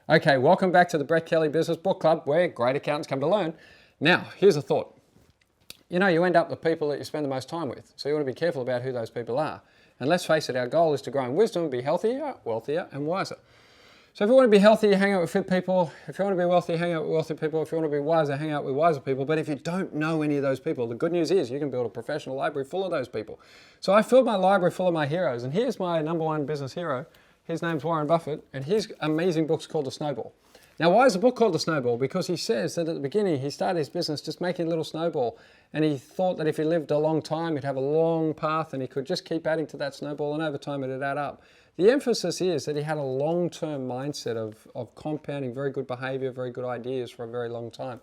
Okay, welcome back to the Brett Kelly Business Book Club, where great accountants come to learn. Now, here's a thought. You know, you end up with people that you spend the most time with, so you want to be careful about who those people are. And let's face it, our goal is to grow in wisdom, be healthier, wealthier, and wiser. So if you want to be healthy, hang out with fit people. If you want to be wealthy, hang out with wealthy people. If you want to be wiser, hang out with wiser people. But if you don't know any of those people, the good news is you can build a professional library full of those people. So I filled my library full of my heroes, and here's my number one business hero. His name's Warren Buffett, and his amazing book's called The Snowball. Now, why is the book called The Snowball? Because he says that at the beginning, he started his business just making a little snowball, and he thought that if he lived a long time, he'd have a long path, and he could just keep adding to that snowball, and over time, it'd add up. The emphasis is that he had a long-term mindset of compounding very good behavior, very good ideas for a very long time.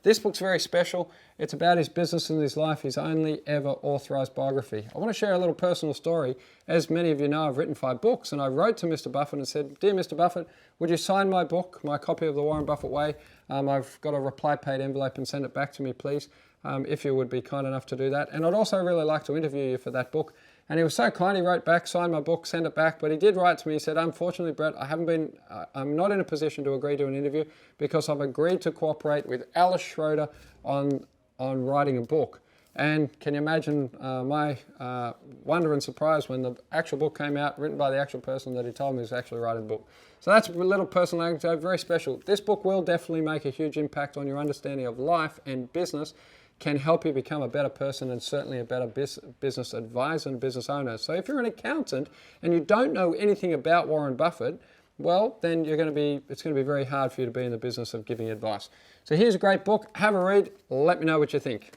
This book's very special. It's about his business and his life, his only ever authorized biography. I want to share a little personal story. As many of you know, I've written 5 books, and I wrote to Mr. Buffett and said, "Dear Mr. Buffett, would you sign my book, my copy of The Warren Buffett Way? I've got a reply-paid envelope and send it back to me, please, if you would be kind enough to do that. And I'd also really like to interview you for that book." And he was so kind, he wrote back, signed my book, sent it back, but he did write to me, he said, "Unfortunately, Brett, I'm not in a position to agree to an interview because I've agreed to cooperate with Alice Schroeder on writing a book." And can you imagine my wonder and surprise when the actual book came out, written by the actual person that he told me was actually writing the book. So that's a little personal anecdote, very special. This book will definitely make a huge impact on your understanding of life and business, can help you become a better person and certainly a better business advisor and business owner. So if you're an accountant and you don't know anything about Warren Buffett, well, then it's going to be very hard for you to be in the business of giving advice. So here's a great book. Have a read. Let me know what you think.